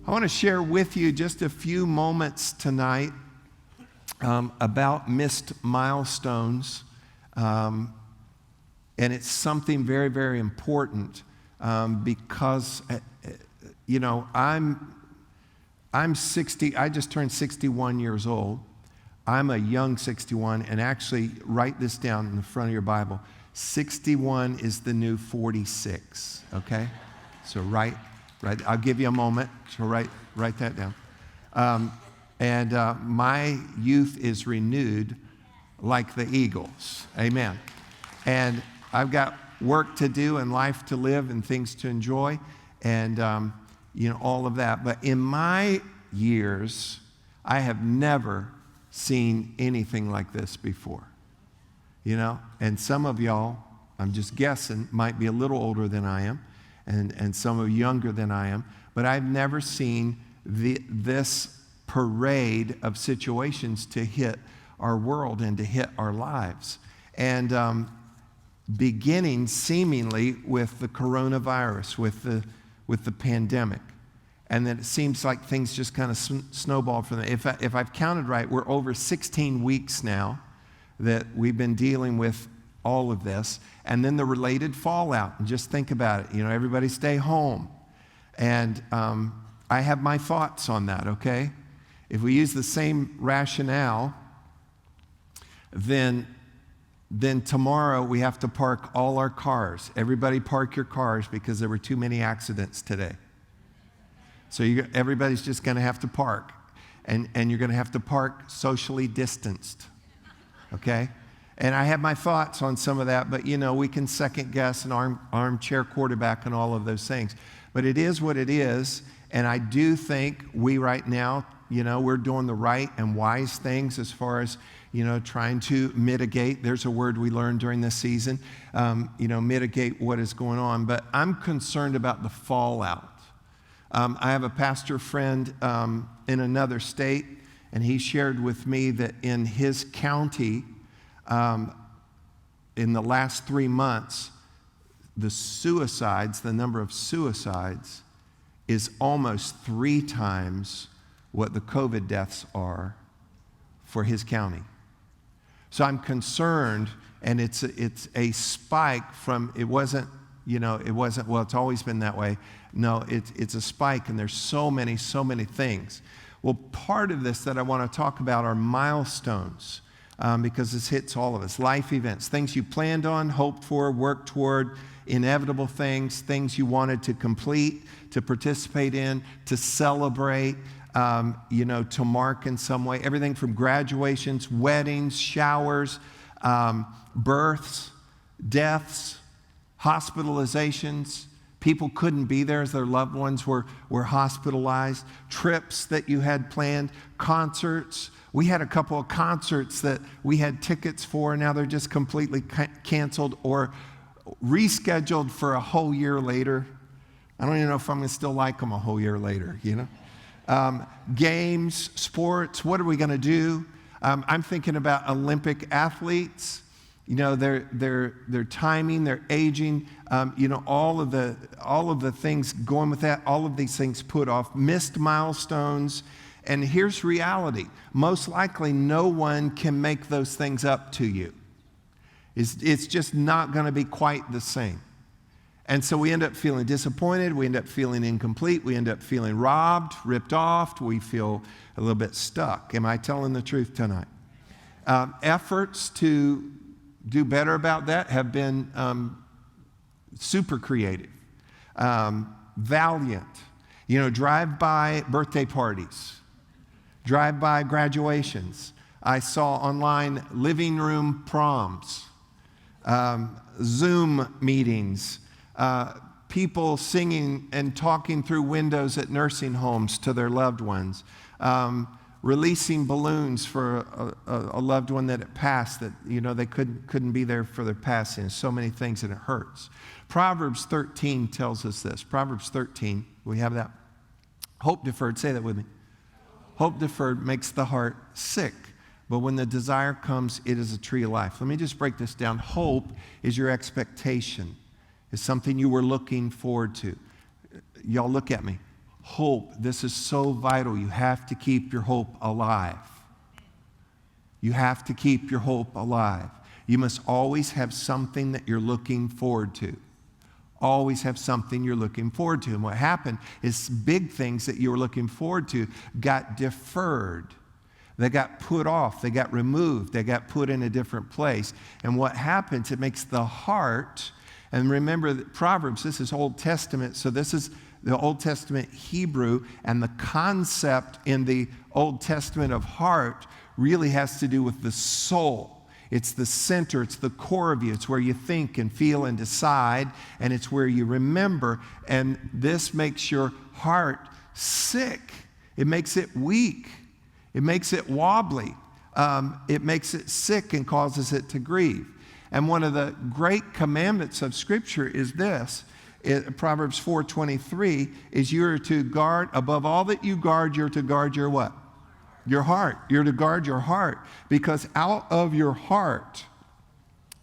I want to share with you just a few moments tonight about missed milestones. And it's something very, very important because, I'm 60, I just turned 61 years old. I'm a young 61, and actually write this down in the front of your Bible. 61 is the new 46, okay? So write, I'll give you a moment, so write that down. My youth is renewed like the eagles, amen. And I've got work to do and life to live and things to enjoy and, all of that. But in my years, I have never seen anything like this before, And some of y'all, I'm just guessing, might be a little older than I am, and some are younger than I am, but I've never seen this parade of situations to hit our world and to hit our lives. And beginning seemingly with the coronavirus, with the pandemic. And then it seems like things just kind of snowballed from there. If I've counted right, we're over 16 weeks now that we've been dealing with all of this. And then the related fallout. And just think about it. Everybody stay home. And I have my thoughts on that, okay? If we use the same rationale, then tomorrow we have to park all our cars. Everybody park your cars because there were too many accidents today. So everybody's just going to have to park. And you're going to have to park socially distanced. Okay? And I have my thoughts on some of that, but we can second guess and armchair quarterback and all of those things. But it is what it is. And I do think we right now, we're doing the right and wise things as far as, trying to mitigate. There's a word we learned during this season, mitigate what is going on. But I'm concerned about the fallout. I have a pastor friend in another state, and he shared with me that in his county, in the last 3 months, the number of suicides is almost 3 times what the COVID deaths are for his county. So I'm concerned, and it's a spike from, well, it's always been that way. No, it's a spike, and there's so many things. Well, part of this that I want to talk about are milestones, because this hits all of us. Life events, things you planned on, hoped for, worked toward, inevitable things you wanted to complete, to participate in, to celebrate, to mark in some way. Everything from graduations, weddings, showers, births, deaths, hospitalizations. People couldn't be there as their loved ones were hospitalized. Trips that you had planned. Concerts. We had a couple of concerts that we had tickets for, and now they're just completely canceled or rescheduled for a whole year later. I don't even know if I'm going to still like them a whole year later, Games, sports, what are we going to do? I'm thinking about Olympic athletes. Their timing, their aging, all of the things going with that, all of these things put off, missed milestones. And here's reality. Most likely no one can make those things up to you. It's just not going to be quite the same. And so we end up feeling disappointed. We end up feeling incomplete. We end up feeling robbed, ripped off. We feel a little bit stuck. Am I telling the truth tonight? Efforts to do better about that have been super creative, valiant. Drive-by birthday parties, drive-by graduations. I saw online living room proms, Zoom meetings, people singing and talking through windows at nursing homes to their loved ones, releasing balloons for a loved one that had passed that, they couldn't be there for their passing. So many things, and it hurts. Proverbs 13 tells us this. Proverbs 13, we have that. Hope deferred, say that with me. Hope deferred makes the heart sick, but when the desire comes, it is a tree of life. Let me just break this down. Hope is your expectation. It's something you were looking forward to. Y'all look at me. Hope. This is so vital. You have to keep your hope alive. You have to keep your hope alive. You must always have something that you're looking forward to. Always have something you're looking forward to. And what happened is big things that you were looking forward to got deferred. They got put off. They got removed. They got put in a different place. And what happens, it makes the heart, and remember that Proverbs, this is Old Testament, so this is the Old Testament Hebrew, and the concept in the Old Testament of heart really has to do with the soul. It's the center, it's the core of you. It's where you think and feel and decide, and it's where you remember. And this makes your heart sick. It makes it weak. It makes it wobbly. It makes it sick and causes it to grieve. And one of the great commandments of Scripture is this. Proverbs 4:23 is you're to guard, above all that you guard, you're to guard your what? Your heart. You're to guard your heart, because out of your heart,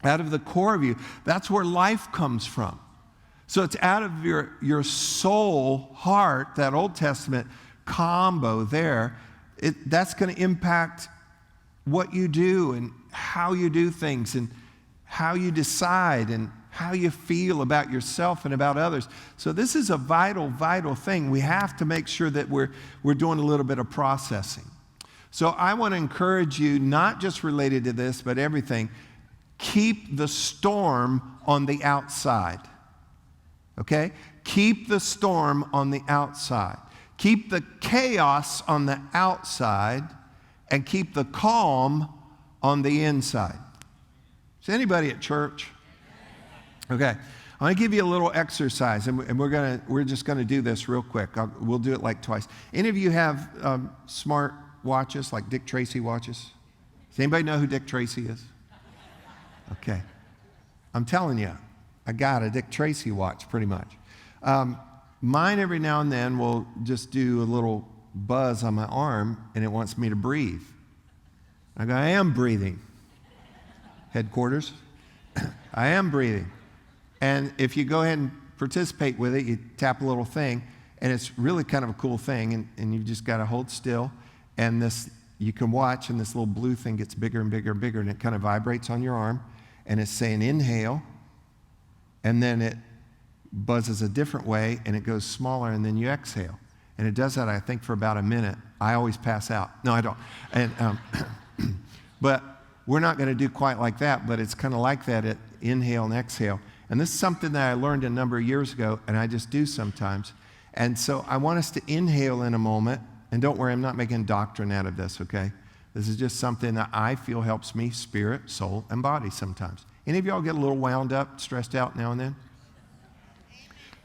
out of the core of you, that's where life comes from. So it's out of your soul, heart, that Old Testament combo there, that's going to impact what you do and how you do things and how you decide and how you feel about yourself and about others. So this is a vital, vital thing. We have to make sure that we're doing a little bit of processing. So I want to encourage you, not just related to this, but everything, keep the storm on the outside, okay? Keep the storm on the outside. Keep the chaos on the outside and keep the calm on the inside. Is anybody at church? Okay. I'm going to give you a little exercise, and we're just going to do this real quick. We'll do it like twice. Any of you have smart watches, like Dick Tracy watches? Does anybody know who Dick Tracy is? Okay. I'm telling you, I got a Dick Tracy watch pretty much. Mine every now and then will just do a little buzz on my arm, and it wants me to breathe. I go, I am breathing. Headquarters, I am breathing. And if you go ahead and participate with it, you tap a little thing, and it's really kind of a cool thing, and you just got to hold still. And this, you can watch, and this little blue thing gets bigger and bigger and bigger, and it kind of vibrates on your arm, and it's saying inhale, and then it buzzes a different way, and it goes smaller, and then you exhale. And it does that, I think, for about a minute. I always pass out. No, I don't. And but we're not going to do quite like that, but it's kind of like that at inhale and exhale. And this is something that I learned a number of years ago, and I just do sometimes. And so I want us to inhale in a moment. And don't worry, I'm not making doctrine out of this, okay? This is just something that I feel helps me, spirit, soul, and body sometimes. Any of y'all get a little wound up, stressed out now and then?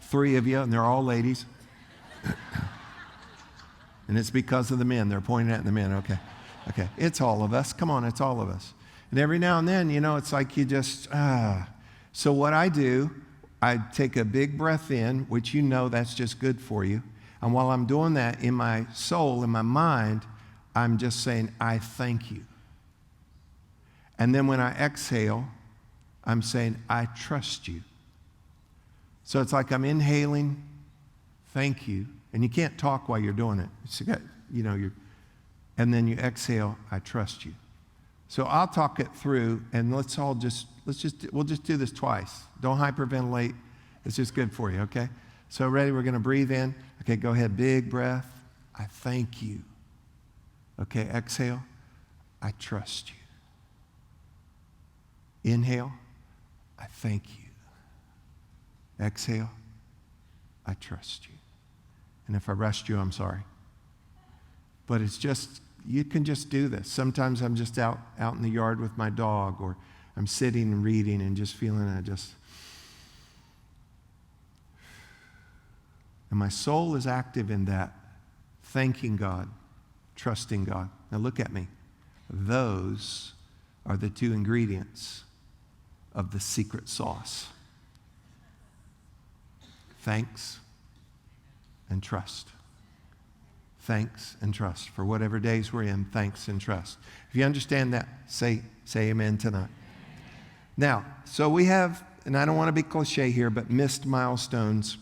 3 of you, and they're all ladies. And it's because of the men. They're pointing at the men, okay. Okay, it's all of us. Come on, it's all of us. And every now and then, it's like you just, So what I do, I take a big breath in, which that's just good for you. And while I'm doing that, in my soul, in my mind, I'm just saying, I thank you. And then when I exhale, I'm saying, I trust you. So it's like I'm inhaling, thank you. And you can't talk while you're doing it. It's got, and then you exhale, I trust you. So I'll talk it through, and we'll just do this twice. Don't hyperventilate. It's just good for you, okay? So ready? We're going to breathe in. Okay, go ahead. Big breath. I thank you. Okay, exhale. I trust you. Inhale. I thank you. Exhale. I trust you. And if I rushed you, I'm sorry. But it's just, you can just do this. Sometimes I'm just out in the yard with my dog, or I'm sitting and reading and just feeling and my soul is active in that, thanking God, trusting God. Now look at me. Those are the 2 ingredients of the secret sauce. Thanks and trust. Thanks and trust. For whatever days we're in, thanks and trust. If you understand that, say amen tonight. Now, so we have, and I don't want to be cliche here, but missed milestones.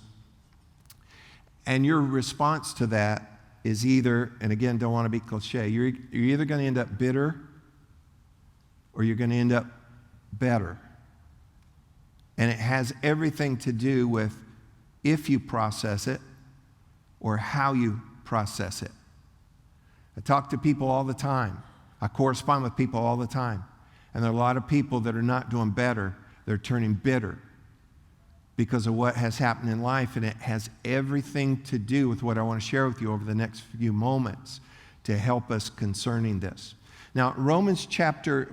And your response to that is either, and again, don't want to be cliche, you're either going to end up bitter or you're going to end up better. And it has everything to do with if you process it or how you process it. I talk to people all the time. I correspond with people all the time. And there are a lot of people that are not doing better. They're turning bitter because of what has happened in life, and it has everything to do with what I want to share with you over the next few moments to help us concerning this. Now, Romans chapter,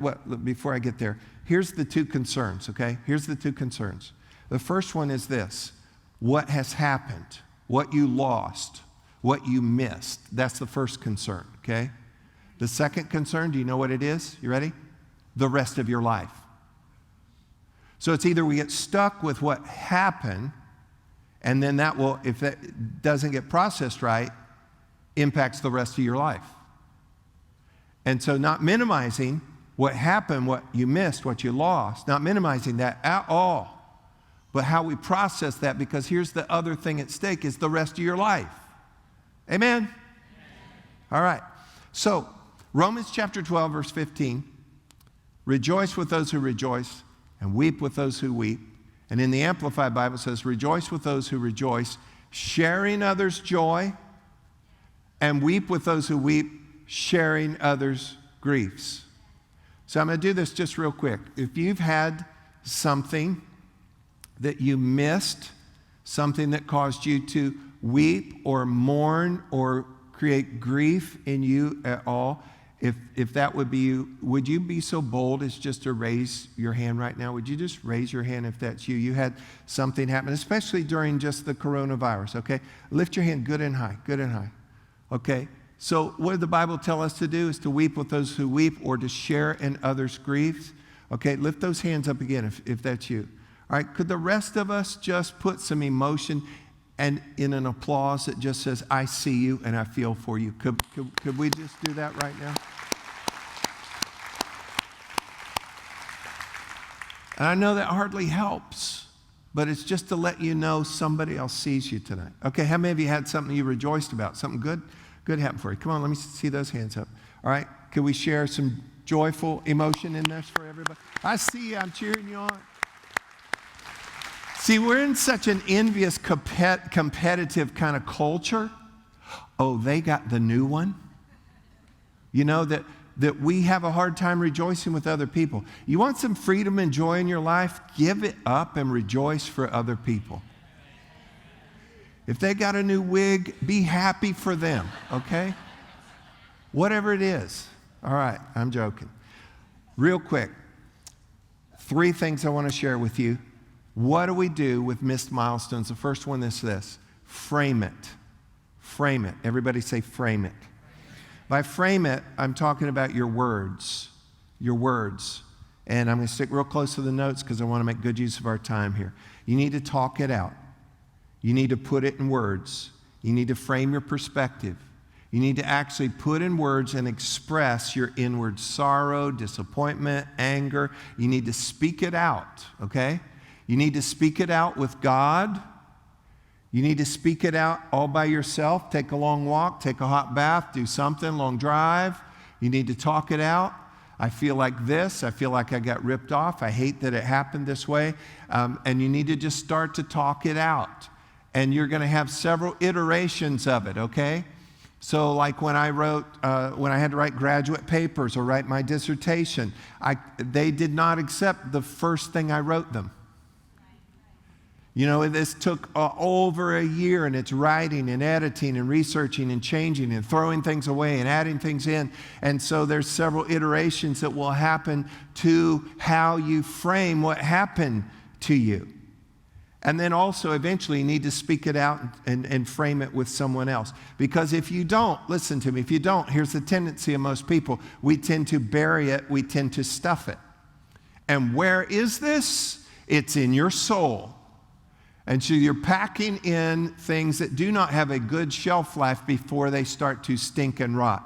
before I get there, here's the two concerns, okay? Here's the two concerns. The first one is this: what has happened, what you lost, what you missed. That's the first concern, okay? The second concern, do you know what it is? You ready? The rest of your life. So it's either we get stuck with what happened, and then that will, if that doesn't get processed right, impacts the rest of your life. And so not minimizing what happened, what you missed, what you lost, not minimizing that at all, but how we process that, because here's the other thing at stake is the rest of your life. Amen? All right. So Romans chapter 12, verse 15, rejoice with those who rejoice and weep with those who weep. And in the Amplified Bible it says, rejoice with those who rejoice, sharing others' joy, and weep with those who weep, sharing others' griefs. So I'm going to do this just real quick. If you've had something that you missed, something that caused you to weep or mourn or create grief in you at all, if that would be you, would you be so bold as just to raise your hand right now? Would you just raise your hand if that's you? You had something happen, especially during just the coronavirus, okay? Lift your hand good and high, okay? So what did the Bible tell us to do? Is to weep with those who weep or to share in others' griefs. Okay, lift those hands up again if that's you. All right, could the rest of us just put some emotion and in an applause that just says, I see you and I feel for you? Could we just do that right now? And I know that hardly helps, but it's just to let you know somebody else sees you tonight. Okay, how many of you had something you rejoiced about? Something good happened for you? Come on, let me see those hands up. All right, can we share some joyful emotion in this for everybody? I see you, I'm cheering you on. See, we're in such an envious, competitive kind of culture. Oh, they got the new one? You know, that we have a hard time rejoicing with other people. You want some freedom and joy in your life? Give it up and rejoice for other people. If they got a new wig, be happy for them, okay? Whatever it is. All right, I'm joking. Real quick, 3 things I want to share with you. What do we do with missed milestones? The first one is this: frame it. Frame it. Everybody say frame it. By frame it, I'm talking about your words. Your words. And I'm going to stick real close to the notes because I want to make good use of our time here. You need to talk it out. You need to put it in words. You need to frame your perspective. You need to actually put in words and express your inward sorrow, disappointment, anger. You need to speak it out, okay? You need to speak it out with God. You need to speak it out all by yourself. Take a long walk, take a hot bath, do something, long drive. You need to talk it out. I feel like this. I feel like I got ripped off. I hate that it happened this way. And you need to just start to talk it out. And you're going to have several iterations of it, okay? So like when I had to write graduate papers or write my dissertation, they did not accept the first thing I wrote them. You know, this took over a year, and it's writing and editing and researching and changing and throwing things away and adding things in. And so there's several iterations that will happen to how you frame what happened to you. And then also eventually you need to speak it out and frame it with someone else. Because if you don't, listen to me, if you don't, here's the tendency of most people. We tend to bury it, we tend to stuff it. And where is this? It's in your soul. And so you're packing in things that do not have a good shelf life before they start to stink and rot.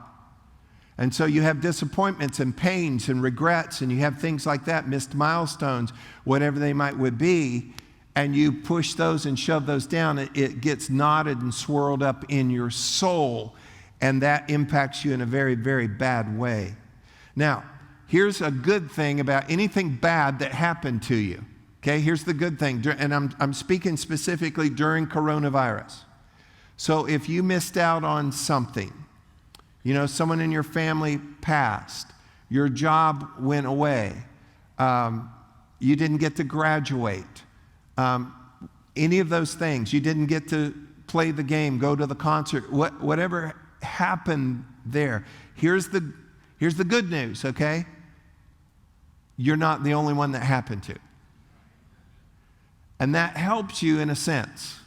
And so you have disappointments and pains and regrets, and you have things like that, missed milestones, whatever they might would be. and you push those and shove those down, it gets knotted and swirled up in your soul, and that impacts you in a very, very bad way. Now, here's a good thing about anything bad that happened to you. Okay, here's the good thing, and I'm speaking specifically during coronavirus. So if you missed out on something, someone in your family passed, your job went away, you didn't get to graduate, any of those things, you didn't get to play the game, go to the concert, whatever happened there, here's the good news, okay? You're not the only one that happened to. And that helps you in a sense.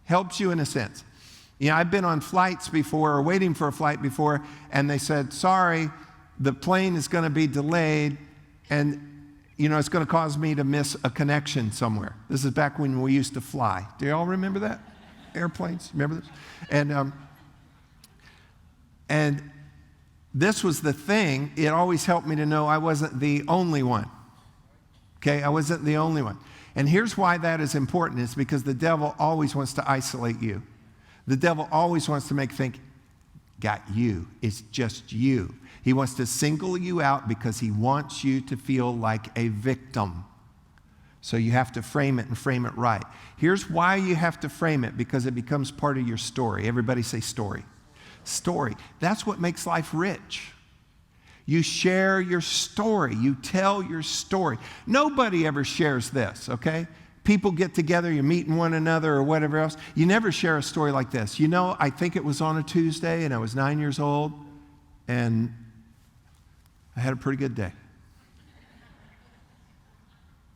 I've been on flights before, or waiting for a flight before, and they said, sorry, the plane is going to be delayed, and it's going to cause me to miss a connection somewhere. This is back when we used to fly. Do you all remember that? Airplanes, remember this? And this was the thing. It always helped me to know I wasn't the only one. Okay, I wasn't the only one. And here's why that is important. It's because the devil always wants to isolate you. The devil always wants to think, got you. It's just you. He wants to single you out because he wants you to feel like a victim. So you have to frame it and frame it right. Here's why you have to frame it, because it becomes part of your story. Everybody say story. Story. That's what makes life rich. You share your story. You tell your story. Nobody ever shares this, okay? People get together, you're meeting one another or whatever else. You never share a story like this. I think it was on a Tuesday and I was 9 years old and I had a pretty good day.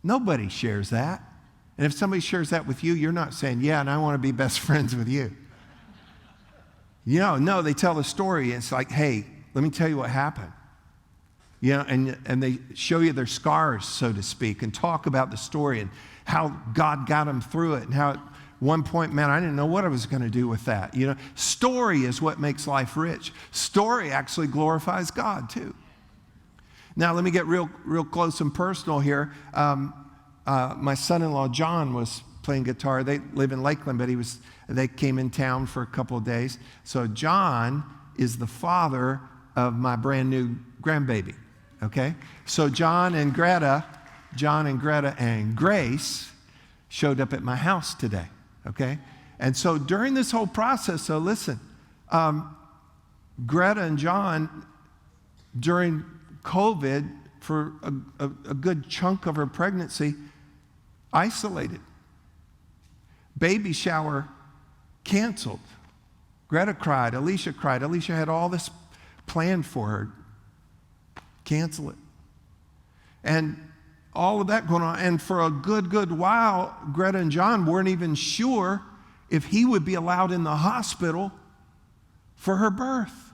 Nobody shares that. And if somebody shares that with you, you're not saying, yeah, and I want to be best friends with you. No, they tell a story. It's like, hey, let me tell you what happened. And they show you their scars, so to speak, and talk about the story and how God got them through it, and how at one point, man, I didn't know what I was going to do with that. Story is what makes life rich. Story actually glorifies God too. Now, let me get real close and personal here. My son-in-law, John, was playing guitar. They live in Lakeland, but they came in town for a couple of days. So John is the father of my brand new grandbaby, okay? So John and Greta and Grace showed up at my house today, okay? And so during this whole process, so listen, Greta and John, during COVID, for a good chunk of her pregnancy, isolated. Baby shower canceled. Greta cried. Alicia cried. Alicia had all this planned for her. Cancel it. And all of that going on. And for a good while, Greta and John weren't even sure if he would be allowed in the hospital for her birth.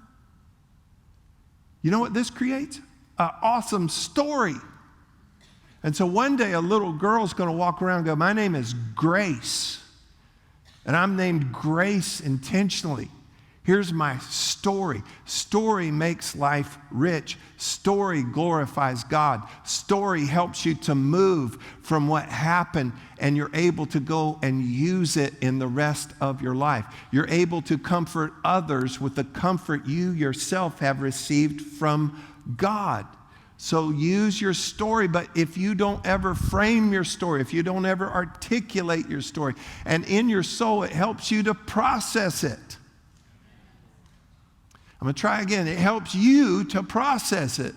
You know what this creates? An awesome story. And so one day a little girl's going to walk around and go, my name is Grace. And I'm named Grace intentionally. Here's my story. Story makes life rich. Story glorifies God. Story helps you to move from what happened, and you're able to go and use it in the rest of your life. You're able to comfort others with the comfort you yourself have received from God. So use your story, but if you don't ever frame your story, if you don't ever articulate your story, and in your soul it helps you to process it. I'm going to try again. It helps you to process it.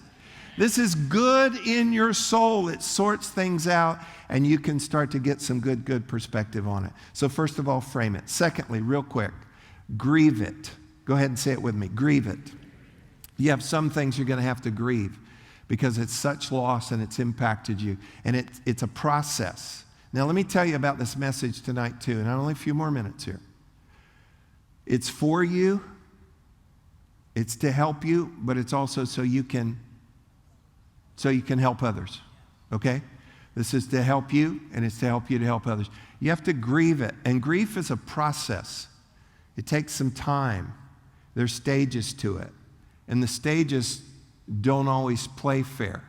This is good in your soul. It sorts things out, and you can start to get some good perspective on it. So first of all, frame it. Secondly, real quick, grieve it. Go ahead and say it with me. Grieve it. You have some things you're going to have to grieve because it's such loss and it's impacted you. And it's a process. Now, let me tell you about this message tonight, too, and only a few more minutes here. It's for you. It's to help you, but it's also so you can help others, okay? This is to help you, and it's to help you to help others. You have to grieve it, and grief is a process. It takes some time. There's stages to it, and the stages don't always play fair.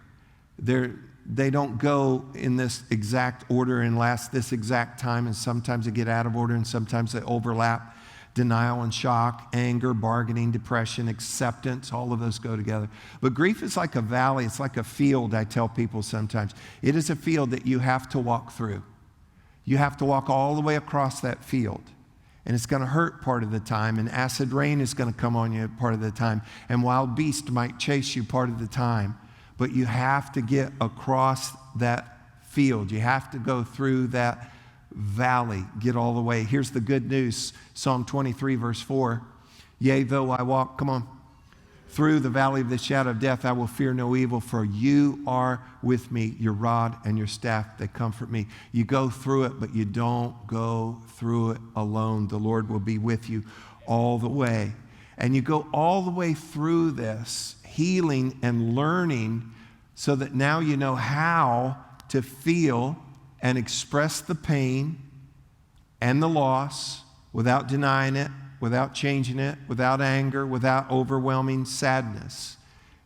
they don't go in this exact order and last this exact time, and sometimes they get out of order and sometimes they overlap. Denial and shock, anger, bargaining, depression, acceptance, all of those go together. But grief is like a valley. It's like a field, I tell people sometimes. It is a field that you have to walk through. You have to walk all the way across that field. And it's going to hurt part of the time, and acid rain is going to come on you part of the time, and wild beast might chase you part of the time. But you have to get across that field. You have to go through that valley, get all the way. Here's the good news. Psalm 23, verse 4. Yea, though I walk, come on, through the valley of the shadow of death, I will fear no evil, for you are with me. Your rod and your staff, they comfort me. You go through it, but you don't go through it alone. The Lord will be with you all the way. And you go all the way through this, healing and learning, so that now you know how to feel and express the pain and the loss without denying it, without changing it, without anger, without overwhelming sadness.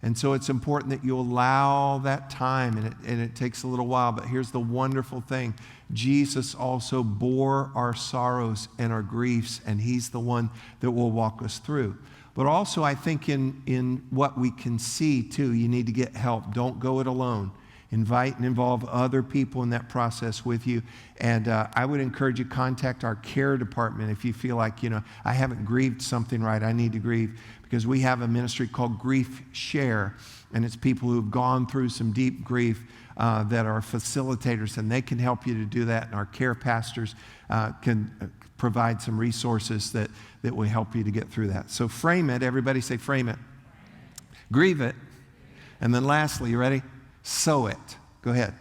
And so it's important that you allow that time, and it takes a little while. But here's the wonderful thing. Jesus also bore our sorrows and our griefs, and he's the one that will walk us through. But also I think in what we can see too, you need to get help. Don't go it alone. Invite and involve other people in that process with you. And I would encourage you to contact our care department if you feel like, I haven't grieved something right, I need to grieve. Because we have a ministry called Grief Share, and it's people who've gone through some deep grief that are facilitators, and they can help you to do that. And our care pastors can provide some resources that will help you to get through that. So frame it. Everybody say frame it. Grieve it. And then lastly, you ready? Sow it. Go ahead.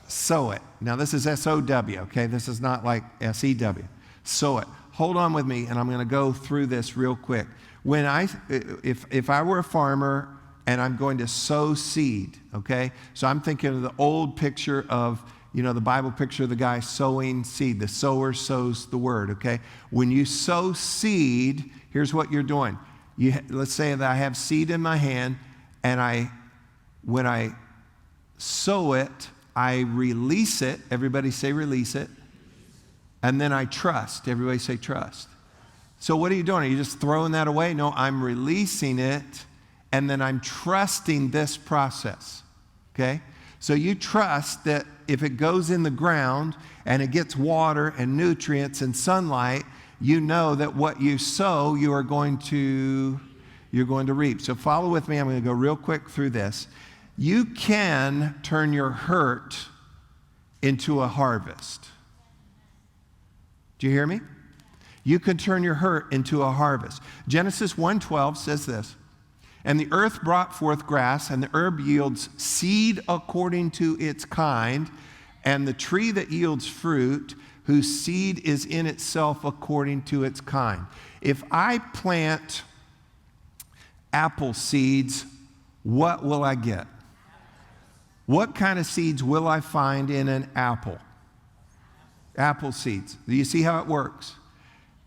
Sow it. Now this is S-O-W, okay? This is not like S-E-W. Sow it. Hold on with me, and I'm going to go through this real quick. If I were a farmer and I'm going to sow seed, okay? So I'm thinking of the old picture of, the Bible picture of the guy sowing seed. The sower sows the word, okay? When you sow seed, here's what you're doing. Let's say that I have seed in my hand, and when I sow it, I release it. Everybody say release it. And then I trust. Everybody say trust. So what are you doing? Are you just throwing that away? No, I'm releasing it, and then I'm trusting this process. Okay? So you trust that if it goes in the ground and it gets water and nutrients and sunlight, you know that what you sow, you're going to reap. So follow with me. I'm going to go real quick through this. You can turn your hurt into a harvest. Do you hear me? You can turn your hurt into a harvest. Genesis 1:12 says this, and the earth brought forth grass, and the herb yields seed according to its kind, and the tree that yields fruit, whose seed is in itself according to its kind. If I plant apple seeds, what will I get? What kind of seeds will I find in an apple? Apple seeds. Do you see how it works?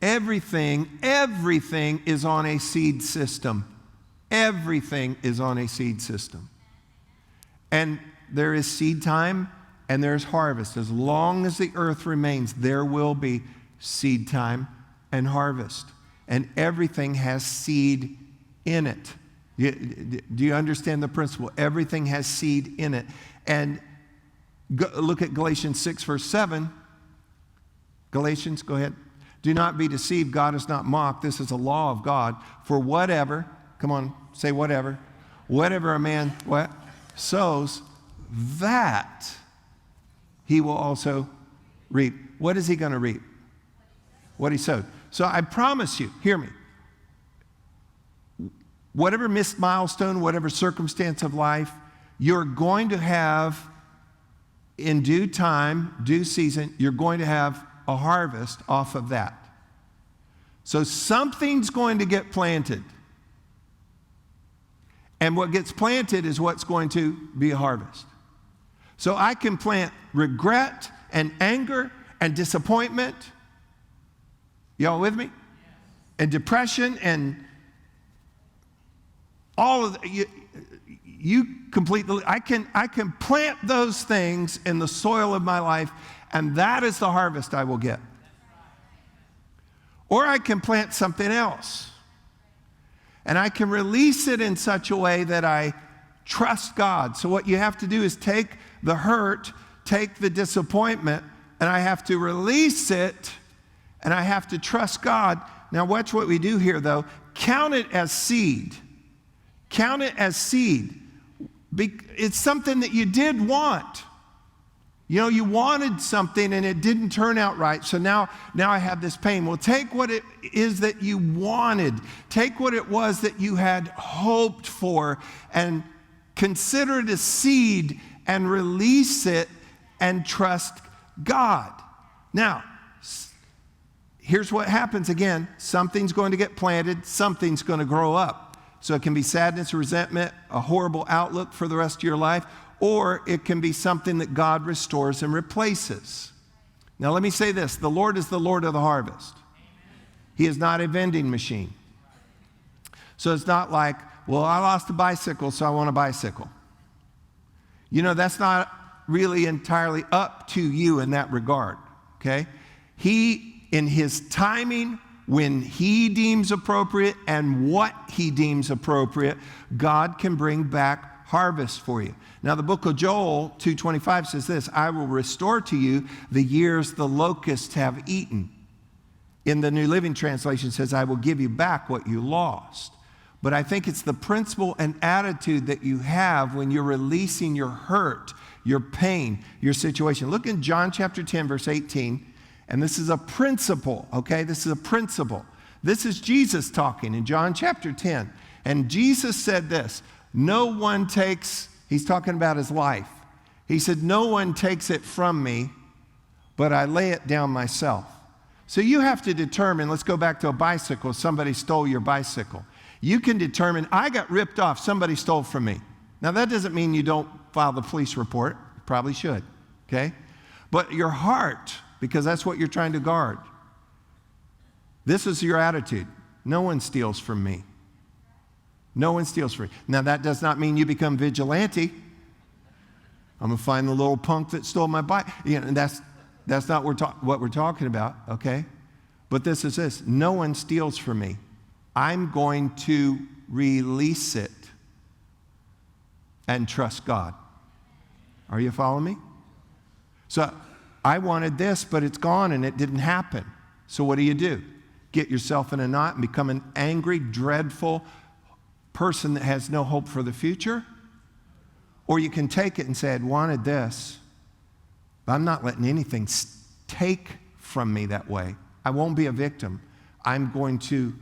Everything is on a seed system. Everything is on a seed system. And there is seed time and there's harvest. As long as the earth remains, there will be seed time and harvest. And everything has seed in it. Do you understand the principle? Everything has seed in it. And look at Galatians 6, verse 7. Galatians, go ahead. Do not be deceived. God is not mocked. This is a law of God. For whatever, come on, say whatever. Whatever a man sows, that he will also reap. What is he going to reap? What he sowed. So I promise you, hear me. Whatever missed milestone, whatever circumstance of life, you're going to have in due time, due season, you're going to have a harvest off of that. So something's going to get planted. And what gets planted is what's going to be a harvest. So I can plant regret and anger and disappointment. Y'all with me? And depression and all of you completely, I can plant those things in the soil of my life, and that is the harvest I will get. Or I can plant something else, and I can release it in such a way that I trust God. So what you have to do is take the hurt, take the disappointment, and I have to release it, and I have to trust God. Now watch what we do here, though. Count it as seed. Count it as seed. It's something that you did want. You know, you wanted something and it didn't turn out right, so now I have this pain. Well, take what it is that you wanted. Take what it was that you had hoped for and consider it a seed and release it and trust God. Now, here's what happens again. Something's going to get planted, something's going to grow up. So it can be sadness, resentment, a horrible outlook for the rest of your life, or it can be something that God restores and replaces. Now let me say this, the Lord is the Lord of the harvest. He is not a vending machine. So it's not like, well, I lost a bicycle, so I want a bicycle. You know, that's not really entirely up to you in that regard, okay? He, in His timing, when He deems appropriate and what He deems appropriate, God can bring back harvest for you. Now the book of Joel 2:25 says this, I will restore to you the years the locusts have eaten. In the New Living Translation says, I will give you back what you lost. But I think it's the principle and attitude that you have when you're releasing your hurt, your pain, your situation. Look in John chapter 10, verse 18. And this is a principle, okay? This is a principle. This is Jesus talking in John chapter 10. And Jesus said this, no one takes, he's talking about his life. He said, no one takes it from me, but I lay it down myself. So you have to determine, let's go back to a bicycle. Somebody stole your bicycle. You can determine, I got ripped off, somebody stole from me. Now that doesn't mean you don't file the police report. You probably should, okay? But your heart, because that's what you're trying to guard. This is your attitude. No one steals from me. No one steals from me. Now that does not mean you become vigilante. I'm going to find the little punk that stole my bike. You know, that's not what we're talking about, okay? But this is this. No one steals from me. I'm going to release it and trust God. Are you following me? So I wanted this, but it's gone and it didn't happen. So what do? Get yourself in a knot and become an angry, dreadful person that has no hope for the future? Or you can take it and say, I wanted this, but I'm not letting anything take from me that way. I won't be a victim. I'm going to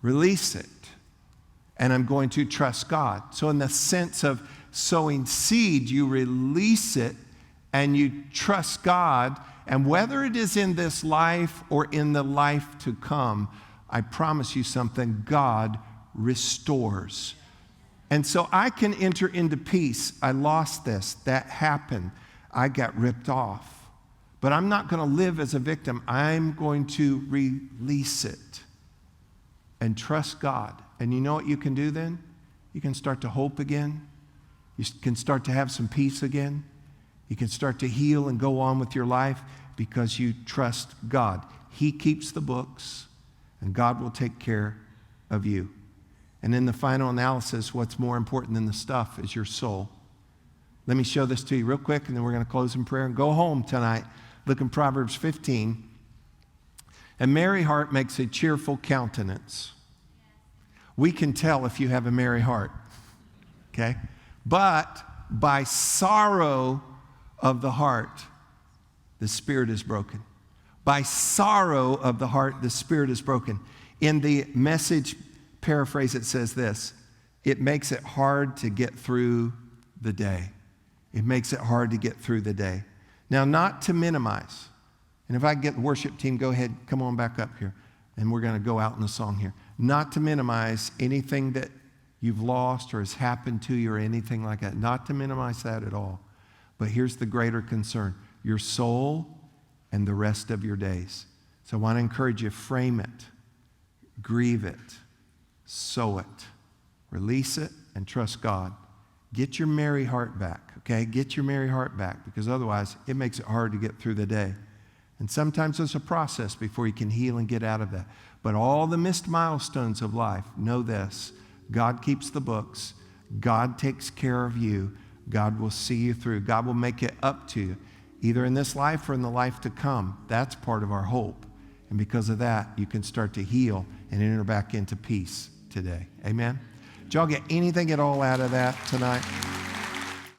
release it, and I'm going to trust God. So in the sense of sowing seed, you release it, and you trust God, and whether it is in this life or in the life to come, I promise you something, God restores. And so I can enter into peace. I lost this. That happened. I got ripped off. But I'm not going to live as a victim. I'm going to release it and trust God. And you know what you can do then? You can start to hope again. You can start to have some peace again. You can start to heal and go on with your life because you trust God. He keeps the books, and God will take care of you. And in the final analysis, what's more important than the stuff is your soul. Let me show this to you real quick, and then we're going to close in prayer and go home tonight. Look in Proverbs 15. A merry heart makes a cheerful countenance. We can tell if you have a merry heart, okay? But by sorrow of the heart, the spirit is broken. By sorrow of the heart, the spirit is broken. In the Message paraphrase, it says this, it makes it hard to get through the day. It makes it hard to get through the day. Now, not to minimize, and if I get the worship team, go ahead, come on back up here, and we're going to go out in the song here. Not to minimize anything that you've lost or has happened to you or anything like that. Not to minimize that at all. But here's the greater concern, your soul and the rest of your days. So I want to encourage you, frame it, grieve it, sow it, Release it and trust God. Get your merry heart back, okay? Get your merry heart back, because otherwise it makes it hard to get through the day. And sometimes there's a process before you can heal and get out of that. But all the missed milestones of life, know this: God keeps the books. God takes care of you. God will see you through. God will make it up to you, either in this life or in the life to come. That's part of our hope. And because of that, you can start to heal and enter back into peace today. Amen? Did y'all get anything at all out of that tonight?